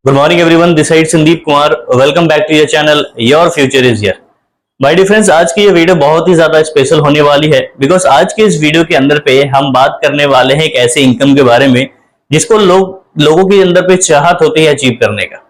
Good morning everyone, this side Sandeep Kumar. Welcome back to your channel your future is here. My dear friends, आज की ये video बहुत ही ज्यादा special होने वाली है बिकॉज आज के इस वीडियो के अंदर पे हम बात करने वाले हैं एक ऐसे इनकम के बारे में जिसको लोगों के अंदर पे चाहत होती है अचीव करने का।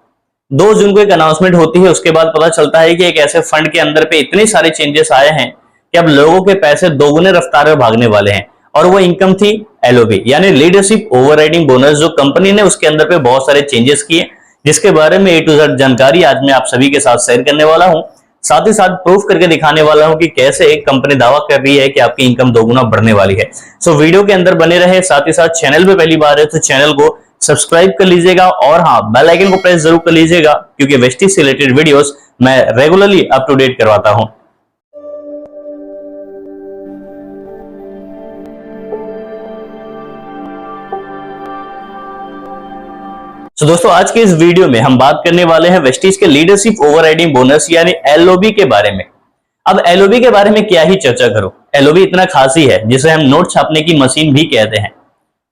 2 जून को एक अनाउंसमेंट होती है, उसके बाद पता चलता है कि एक ऐसे फंड के अंदर पे इतने सारे चेंजेस आए हैं कि अब लोगों के पैसे दोगुने रफ्तार में भागने वाले हैं। और वो इनकम थी LOB यानी लीडरशिप ओवरराइडिंग बोनस, जो कंपनी ने उसके अंदर पे बहुत सारे चेंजेस किए, जिसके बारे में A to Z जानकारी आज मैं आप सभी के साथ शेयर करने वाला हूं। साथ ही साथ प्रूफ करके दिखाने वाला हूं कि कैसे एक कंपनी दावा कर रही है कि आपकी इनकम दोगुना बढ़ने वाली है। सो वीडियो के अंदर बने रहे। साथ ही साथ चैनल पे पहली बार है तो चैनल को सब्सक्राइब कर लीजिएगा और हाँ, बेल आइकन को प्रेस जरूर कर लीजिएगा क्योंकि वेस्टीज से रिलेटेड वीडियोस मैं रेगुलरली अप टू डेट करवाता हूं। तो दोस्तों, आज के इस वीडियो में हम बात करने वाले हैं वेस्टीज के लीडरशिप ओवरराइडिंग बोनस यानी LOB के बारे में। अब LOB के बारे में क्या ही चर्चा करो, LOB इतना खास ही है जिसे हम नोट छापने की मशीन भी कहते हैं।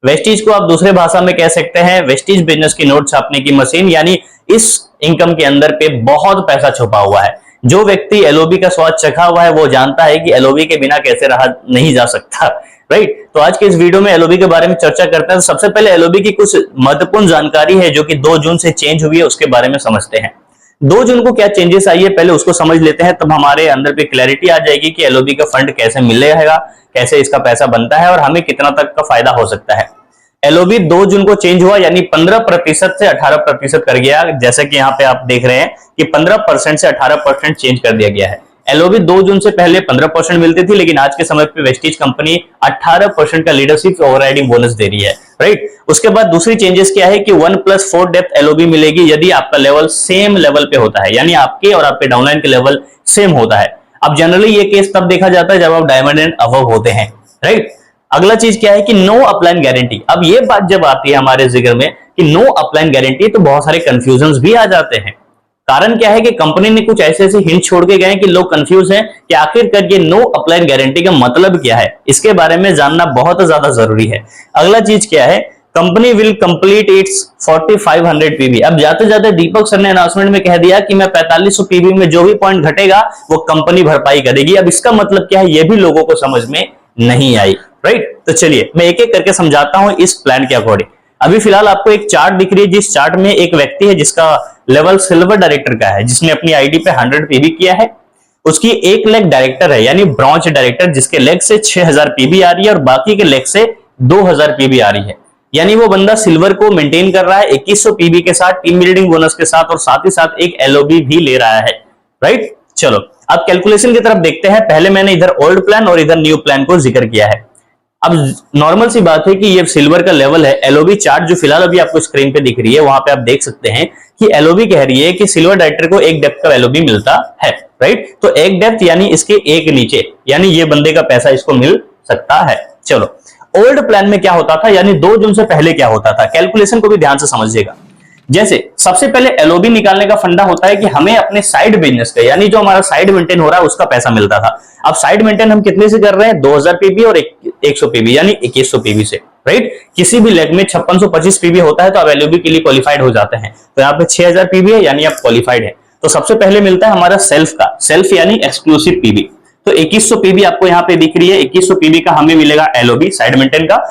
वेस्टीज को आप दूसरे भाषा में कह सकते हैं वेस्टीज बिजनेस की नोट छापने की मशीन, यानी इस इनकम के अंदर पे बहुत पैसा छुपा हुआ है। जो व्यक्ति LOB का स्वाद चखा हुआ है वो जानता है कि LOB के बिना कैसे रहा नहीं जा सकता, राइट। तो आज के इस वीडियो में LOB के बारे में चर्चा करते हैं। तो सबसे पहले LOB की कुछ महत्वपूर्ण जानकारी है जो कि 2 जून से चेंज हुई है, उसके बारे में समझते हैं। 2 जून को क्या चेंजेस आई है पहले उसको समझ लेते हैं, तब हमारे अंदर पे क्लैरिटी आ जाएगी कि LOB का फंड कैसे मिलेगा, कैसे इसका पैसा बनता है और हमें कितना तक का फायदा हो सकता है। LOB 2 जून को चेंज हुआ यानी 15% से 18% कर गया, जैसे कि यहाँ पे आप देख रहे हैं कि 15% से 18% चेंज कर दिया गया है। LOB 2 जून से पहले 15% मिलती थी, लेकिन आज के समय पे वेस्टीज कंपनी 18% का लीडरशिप ओवरराइडिंग बोनस दे रही है, राइट। उसके बाद दूसरी चेंजेस क्या है कि 1+4 डेप्थ LOB मिलेगी यदि आपका लेवल सेम लेवल पे होता है, यानी आपके और आपके डाउनलाइन के लेवल सेम होता है। अब जनरली ये केस तब देखा जाता है जब आप डायमंड एंड अबव होते हैं, राइट। अगला चीज क्या है कि नो अपलाइन गारंटी। अब ये बात जब आती है हमारे जिक्र में कि नो अपलाइन गारंटी, तो बहुत सारे कंफ्यूजन भी आ जाते हैं। कारण क्या है कि कंपनी ने कुछ ऐसे हिंट छोड़ के गए कि लोग कंफ्यूज हैं कि आखिरकार ये नो अपलाइन गारंटी का मतलब क्या है। इसके बारे में जानना बहुत ज्यादा जरूरी है। अगला चीज क्या है, company will complete it's 4500 PB। अब जाते जाते दीपक सर ने अनाउंसमेंट में कह दिया कि मैं 4500 PB में जो भी पॉइंट घटेगा वो कंपनी भरपाई करेगी। अब इसका मतलब क्या है ये भी लोगों को समझ में नहीं आई, राइट। तो चलिए मैं एक एक करके समझाता हूं इस प्लान के अकॉर्डिंग। अभी फिलहाल आपको एक चार्ट दिख रही है, जिस चार्ट में एक व्यक्ति है जिसका लेवल सिल्वर डायरेक्टर का है, जिसने अपनी आईडी पे 100 PB किया है। उसकी एक लेग डायरेक्टर है यानी ब्रॉन्ज डायरेक्टर, जिसके लेग से 6000 PB आ रही है और बाकी के लेग से 2000 PB आ रही है। यानी वो बंदा सिल्वर को मेंटेन कर रहा है 2100 PB के साथ, टीम बिल्डिंग बोनस के साथ, और साथ ही साथ एक LOB भी ले रहा है, राइट। चलो अब कैलकुलेशन की तरफ देखते हैं। पहले मैंने इधर ओल्ड प्लान और इधर न्यू प्लान को जिक्र किया है। अब नॉर्मल सी बात है कि ये सिल्वर का लेवल है। LOB चार्ट जो फिलहाल अभी आपको स्क्रीन पे दिख रही है, वहां पे आप देख सकते हैं कि LOB कह रही है कि सिल्वर डायरेक्टर को एक डेप्थ का LOB मिलता है, राइट। तो एक डेप्थ यानी इसके एक नीचे, यानी ये बंदे का पैसा इसको मिल सकता है। चलो ओल्ड प्लान में क्या होता था, यानी 2 जून से पहले क्या होता था, कैलकुलेशन को भी ध्यान से समझिएगा। जैसे सबसे पहले LOB निकालने का फंडा होता है कि हमें अपने साइड बिजनेस का, यानी जो हमारा साइड मेंटेन हो रहा है उसका पैसा मिलता था। अब साइड मेंटेन हम कितने से कर रहे हैं, 2000 PB और 100 PB यानी 2100 PB से, राइट। किसी भी लेग में 5625 PB होता है तो आप LOB के लिए क्वालिफाइड हो जाते हैं। तो यहाँ पे 6000 PB है यानी आप क्वालिफाइड है। तो सबसे पहले मिलता है हमारा सेल्फ का, सेल्फ यानी एक्सक्लूसिव PB। तो 2100 PB आपको यहाँ पे दिख रही है। 2100 PB का हमें मिलेगा LOB साइड मेंटेन का,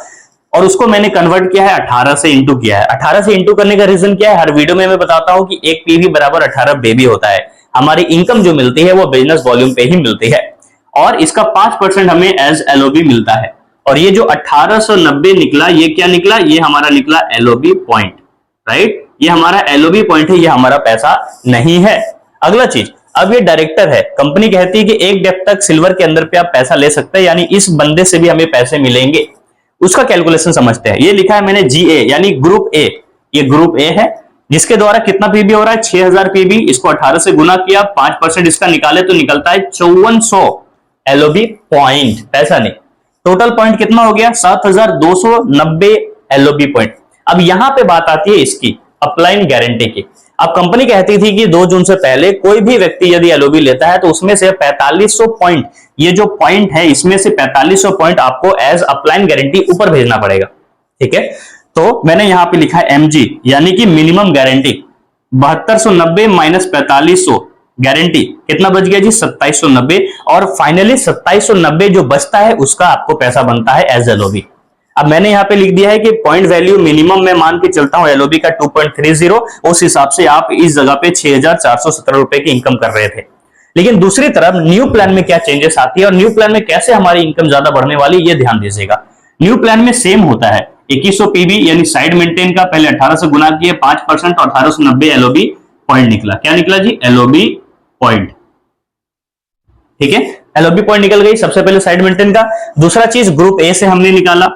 और उसको मैंने कन्वर्ट किया है 18 से इंटू किया है। 18 से इंटू करने का रीजन क्या है, हर वीडियो में मैं बताता हूं कि 1 PB बराबर 18 बेबी होता है। हमारी इनकम जो मिलती है वो बिजनेस वॉल्यूम पे ही मिलती है और इसका 5% हमें एज LOB मिलता है। और ये जो 1890 निकला, ये क्या निकला, ये हमारा निकला LOB पॉइंट, राइट। ये हमारा LOB पॉइंट है, ये हमारा पैसा नहीं है। अगला चीज, अब ये डायरेक्टर है, कंपनी कहती है कि एक डेप्थ तक सिल्वर के अंदर पे आप पैसा ले सकते हैं, यानी इस बंदे से भी हमें पैसे मिलेंगे। उसका कैलकुलेशन समझते हैं। ये लिखा है मैंने GA यानी ग्रुप A। ये ग्रुप A है जिसके द्वारा कितना PB हो रहा है, 6000 PB। इसको 18 से गुना किया, 5% इसका निकाले तो निकलता है 5400 LOB पॉइंट, पैसा नहीं। टोटल पॉइंट कितना हो गया, 7290 LOB पॉइंट। अब यहां पे बात आती है इसकी अपलाइन गारंटी की। अब कंपनी कहती थी कि 2 जून से पहले कोई भी व्यक्ति यदि LOB लेता है तो उसमें से 4500 पॉइंट, ये जो पॉइंट है इसमें से 4500 पॉइंट आपको एज अपलाइन गारंटी ऊपर भेजना पड़ेगा, ठीक है। तो मैंने यहां पे लिखा है MG यानी कि मिनिमम गारंटी। 7290 माइनस 4500 गारंटी कितना बच गया जी 2790, और फाइनली 2790 जो बचता है उसका आपको पैसा बनता है एज एलओबी। अब मैंने यहां पे लिख दिया है कि पॉइंट वैल्यू मिनिमम मैं मान के चलता हूं एलओबी का 2.30, उस हिसाब से आप इस जगह पे 6417 रुपए की इनकम कर रहे थे। लेकिन दूसरी तरफ न्यू प्लान में क्या चेंजेस आती है और न्यू प्लान में कैसे हमारी इनकम ज्यादा बढ़ने वाली, ये ध्यान दीजिएगा। न्यू प्लान में सेम होता है 2100 पीबी यानी साइड मेंटेन का पहले 18 से गुना किए 5% और 1890 एलओबी पॉइंट निकला। क्या निकला जी एलओबी पॉइंट, ठीक है, एलओबी पॉइंट निकल गई सबसे पहले साइड मेंटेन का। दूसरा चीज ग्रुप ए से हमने निकाला,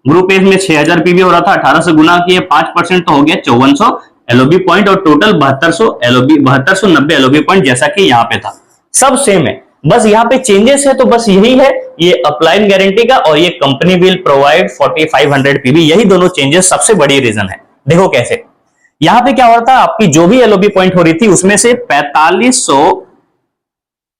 ग्रुप ए में 6000 पीबी हो रहा था, 18 से गुना किए 5% तो हो गया 5400 एलओबी पॉइंट, और टोटल 7290 एलओबी पॉइंट जैसा कि यहां पे था। सब सेम है, बस यहां पे चेंजेस है तो बस यही है, ये अपलाइन गारंटी का और ये कंपनी विल प्रोवाइड 4500 पीबी, यही दोनों चेंजेस सबसे बड़ी रीजन है। देखो कैसे, यहां पे क्या हो रहा था, आपकी जो भी एलओबी पॉइंट हो रही थी उसमें से 4500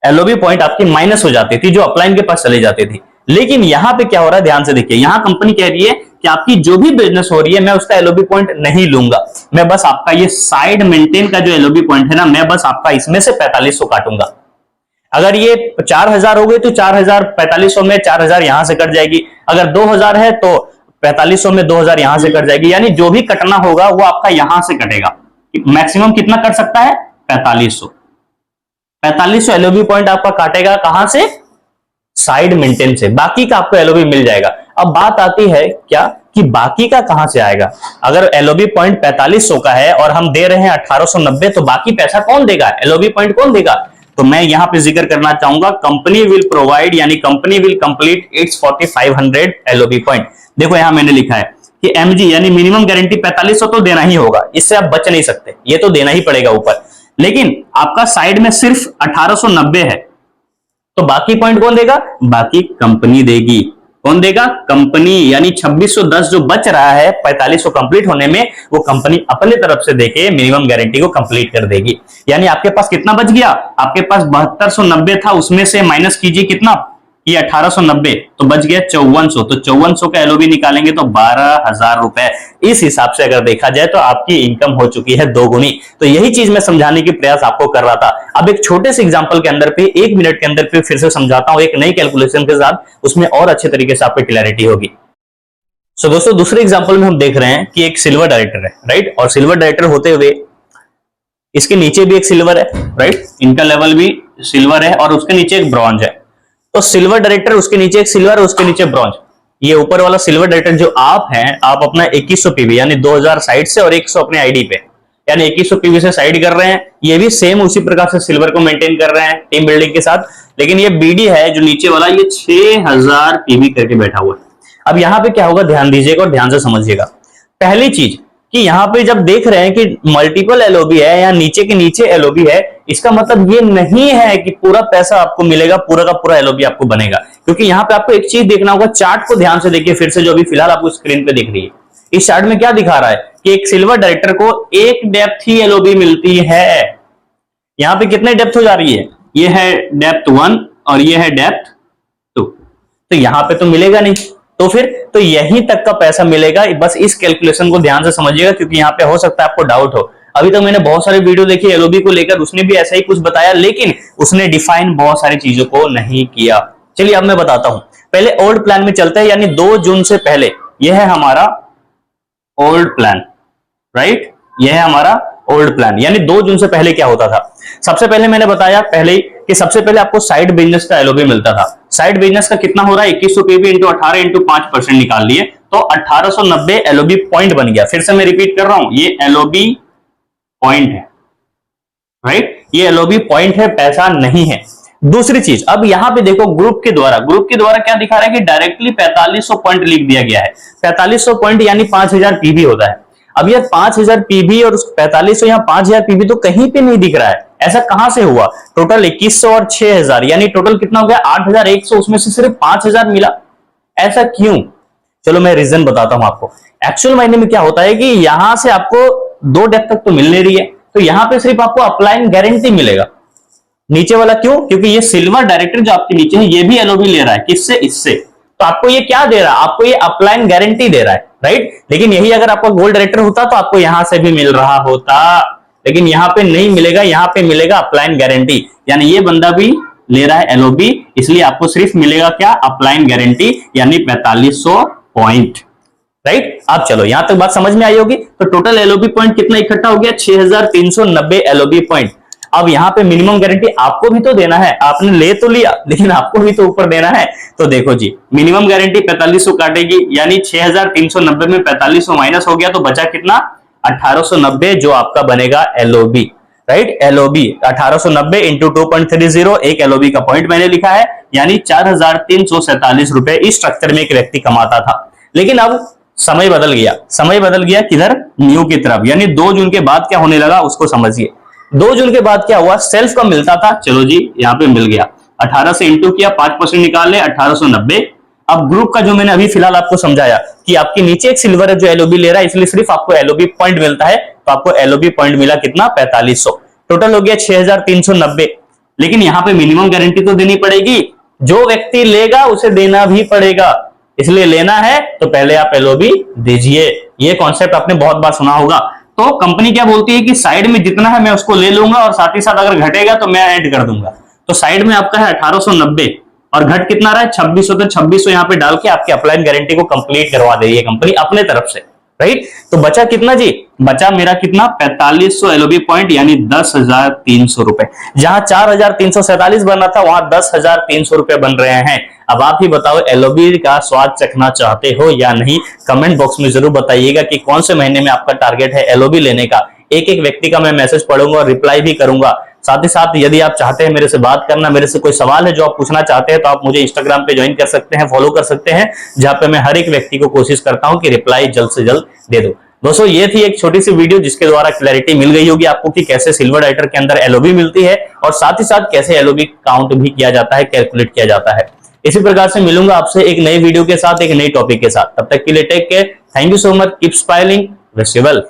एलओबी पॉइंट आपकी माइनस हो जाती थी जो अपलाइन के पास चली जाती थी। लेकिन यहां पे क्या हो रहा है, ध्यान से देखिए, यहां कंपनी कह रही है कि आपकी जो भी बिजनेस हो रही है मैं उसका एलओबी पॉइंट नहीं लूंगा, मैं बस आपका ये साइड मेंटेन का जो एलओबी पॉइंट है ना, मैं बस आपका इसमें से 4500 काटूंगा। अगर ये 4000 हो गई तो 4000 4500 में 4000 यहां से कट जाएगी, अगर 2000 है तो 4500 में 2000 यहां से कट जाएगी, यानी जो भी कटना होगा वो आपका यहां से कटेगा। मैक्सिमम कितना कट सकता है 4500 एलओबी पॉइंट आपका काटेगा कहां से, साइड मेंटेन से, बाकी का आपको एलओबी मिल जाएगा। अब बात आती है क्या कि बाकी का कहां से आएगा, अगर एलओबी पॉइंट 4500 का है और हम दे रहे हैं 1890, तो बाकी पैसा कौन देगा, एलओबी पॉइंट कौन देगा, तो मैं यहां पे जिक्र करना चाहूंगा कंपनी विल प्रोवाइड, यानी company will complete it's 4500 LOB point. देखो यहां मैंने लिखा है कि एमजी यानी मिनिमम गारंटी 4500 तो देना ही होगा, इससे आप बच नहीं सकते, ये तो देना ही पड़ेगा ऊपर, लेकिन आपका साइड में सिर्फ 1890 है, तो बाकी पॉइंट कौन देगा, बाकी कंपनी देगी। कौन देगा, कंपनी, यानी 2610 जो बच रहा है 4500 कंप्लीट होने में, वो कंपनी अपने तरफ से देके मिनिमम गारंटी को कंप्लीट कर देगी। यानी आपके पास कितना बच गया, आपके पास 7290 था, उसमें से माइनस कीजिए कितना, ये 1890, तो बच गया 5400, तो 5400 का एलओबी निकालेंगे तो 12000 रुपए। इस हिसाब से अगर देखा जाए तो आपकी इनकम हो चुकी है दोगुनी। तो यही चीज मैं समझाने की प्रयास आपको कर रहा था। अब एक छोटे से एग्जांपल के अंदर पे 1 मिनट के अंदर पे फिर से समझाता हूं एक नई कैलकुलेशन के साथ, उसमें और अच्छे तरीके से आपको क्लैरिटी होगी। सो दोस्तों दूसरे एग्जांपल में हम देख रहे हैं कि एक सिल्वर डायरेक्टर है, राइट, और सिल्वर डायरेक्टर होते हुए इसके नीचे भी एक सिल्वर है, राइट, इनका लेवल भी सिल्वर है और उसके नीचे एक ब्रॉन्ज है। तो सिल्वर डायरेक्टर, उसके नीचे एक सिल्वर, उसके नीचे ब्रॉन्ज। ये ऊपर वाला सिल्वर डायरेक्टर जो आप हैं, आप अपना 2100 पीवी यानी 2000 साइड से और 100 अपने आईडी पे, यानी 2100 पीवी से साइड कर रहे हैं। ये भी सेम उसी प्रकार से सिल्वर को मेंटेन कर रहे हैं टीम बिल्डिंग के साथ, लेकिन ये बीडी है जो नीचे वाला, ये 6000 पीवी करके बैठा हुआ है। अब यहां पे क्या होगा, ध्यान दीजिएगा और ध्यान से समझिएगा। पहली चीज कि यहां पे जब देख रहे हैं कि मल्टीपल एलओबी है या नीचे के नीचे एलओबी है, इसका मतलब ये नहीं है कि पूरा पैसा आपको मिलेगा, पूरा का पूरा एलओबी आपको बनेगा, क्योंकि यहां पे आपको एक चीज देखना होगा। चार्ट को ध्यान से देखिए फिर से, जो अभी फिलहाल आपको स्क्रीन पे दिख रही है। इस चार्ट में क्या दिखा रहा है कि एक सिल्वर डायरेक्टर को एक डेप्थ ही एलओबी मिलती है। यहां पे कितने डेप्थ हो जा रही है, ये है डेप्थ 1 और ये है डेप्थ 2, तो यहां पे तो मिलेगा नहीं, तो फिर तो यहीं तक का पैसा मिलेगा। बस इस कैलकुलेशन को ध्यान से समझिएगा, क्योंकि यहां पे हो सकता है आपको डाउट हो। अभी तक मैंने बहुत सारे वीडियो देखी एलओबी को लेकर, उसने भी ऐसा ही कुछ बताया, लेकिन उसने डिफाइन बहुत सारी चीजों को नहीं किया। चलिए अब मैं बताता हूं, पहले ओल्ड प्लान में चलते हैं, यानी 2 जून से पहले। यह है हमारा ओल्ड प्लान, राइट, यह है हमारा ओल्ड प्लान, यानी 2 जून से पहले क्या होता था। सबसे पहले मैंने बताया पहले कि सबसे पहले आपको साइड बिजनेस का एलओबी मिलता था। साइड बिजनेस का कितना हो रहा है, 2100 पीवी इंटू 18 इंटू 5% निकाल लिए तो 1890 एलओबी पॉइंट बन गया। फिर से मैं रिपीट कर रहा हूं, ये एलओबी पॉइंट है, राइट, ये एलओबी पॉइंट है, पैसा नहीं है। दूसरी चीज, अब यहां पे देखो ग्रुप के द्वारा क्या दिखा रहा है कि डायरेक्टली 4500 पॉइंट लिख दिया गया है। 4500 पॉइंट यानी 5000 पीवी होता है। अब ये 5000 पीवी और 4500 यहाँ 5000 पीवी तो कहीं पे नहीं दिख रहा है, ऐसा कहां से हुआ। टोटल 2100 और 6000 यानी टोटल कितना हो गया 8100, उसमें से सिर्फ 5000 मिला, ऐसा क्यों। चलो मैं रीजन बताता हूं आपको। एक्चुअल मायने में क्या होता है कि यहां से आपको 2 डेप्थ तक तो मिल नहीं रही है, तो यहां पे सिर्फ आपको अपलाइन गारंटी मिलेगा। नीचे वाला क्यों, क्योंकि ये सिल्वर डायरेक्टर जो आपके नीचे है ये भी एलओबी ले रहा है, किससे, इससे, तो आपको ये क्या दे रहा है, आपको ये अपलाइन गारंटी दे रहा है, राइट। लेकिन यही अगर आपका गोल्ड डायरेक्टर होता तो आपको यहां से भी मिल रहा होता, लेकिन यहाँ पे नहीं मिलेगा, यहाँ पे मिलेगा अपलाइन गारंटी, यानी ये बंदा भी ले रहा है एलओबी, इसलिए आपको सिर्फ मिलेगा क्या, अपलाइन गारंटी, यानी 4500 पॉइंट। राइट, आप चलो यहां तक बात समझ में आई होगी। तो टोटल एलओबी पॉइंट कितना इकट्ठा हो गया, 6390 एलओबी पॉइंट। अब यहाँ पे मिनिमम गारंटी आपको भी तो देना है, आपने ले तो लिया लेकिन आपको भी तो ऊपर देना है। तो देखो जी, मिनिमम गारंटी 4500 काटेगी, यानी 6390 में 4500 माइनस हो गया तो बचा कितना, 1890, जो आपका बनेगा एलओबी। राइट, एलओबी 1890 इंटू 2.30, एक एलओबी का पॉइंट मैंने लिखा है, यानी 4347 रुपए इस स्ट्रक्चर में एक व्यक्ति कमाता था। लेकिन अब समय बदल गया, समय बदल गया किधर, न्यू की तरफ, यानी 2 जून के बाद क्या होने लगा उसको समझिए। 2 जून के बाद क्या हुआ, सेल्फ का मिलता था, चलो जी यहाँ पे मिल गया, 18 से इंटू किया, 5% निकाल ले, 1890। अब ग्रुप का जो मैंने अभी फिलहाल आपको समझाया कि आपके नीचे एक सिल्वर है जो एलओबी ले रहा है, इसलिए सिर्फ आपको एलओबी पॉइंट मिलता है, तो आपको एलओबी पॉइंट मिला कितना, 4500, टोटल हो गया 6390। लेकिन यहाँ पे मिनिमम गारंटी तो देनी पड़ेगी, जो व्यक्ति लेगा उसे देना भी पड़ेगा, इसलिए लेना है तो पहले आप एलओबी दीजिए। ये कॉन्सेप्ट आपने बहुत बार सुना होगा। तो कंपनी क्या बोलती है कि साइड में जितना है मैं उसको ले लूंगा और साथ ही साथ अगर घटेगा तो मैं ऐड कर दूंगा। तो साइड में आपका है 1890 और घट कितना रहा है 2600, तो 2600 यहाँ पे डाल के आपकी अपलाइन गारंटी को कंप्लीट करवा दे ये कंपनी अपने तरफ से। राइट, तो बचा कितना जी, बचा मेरा कितना 4500 एलओबी पॉइंट, यानी 10,300 रुपए। जहां 4347 बन रहा था वहां 10,300 रुपए बन रहे हैं। अब आप ही बताओ एलओबी का स्वाद चखना चाहते हो या नहीं, कमेंट बॉक्स में जरूर बताइएगा कि कौन से महीने में आपका टारगेट है एलओबी लेने का। एक एक व्यक्ति का मैं मैसेज पढ़ूंगा और रिप्लाई भी करूंगा। साथ ही साथ यदि आप चाहते हैं मेरे से बात करना, मेरे से कोई सवाल है जो आप पूछना चाहते हैं, तो आप मुझे इंस्टाग्राम पे ज्वाइन कर सकते हैं, फॉलो कर सकते हैं, जहां पे मैं हर एक व्यक्ति को कोशिश करता हूं कि रिप्लाई जल्द से जल्द दे दूं। दोस्तों ये थी एक छोटी सी वीडियो जिसके द्वारा क्लैरिटी मिल गई होगी आपको कि कैसे सिल्वर डाइटर के अंदर एलओबी मिलती है और साथ ही साथ कैसे एलओबी काउंट भी किया जाता है, कैलकुलेट किया जाता है। इसी प्रकार से मिलूंगा आपसे एक नई वीडियो के साथ, एक नई टॉपिक के साथ। तब तक के लिए take care, thank you so much, keep smiling, wish you well.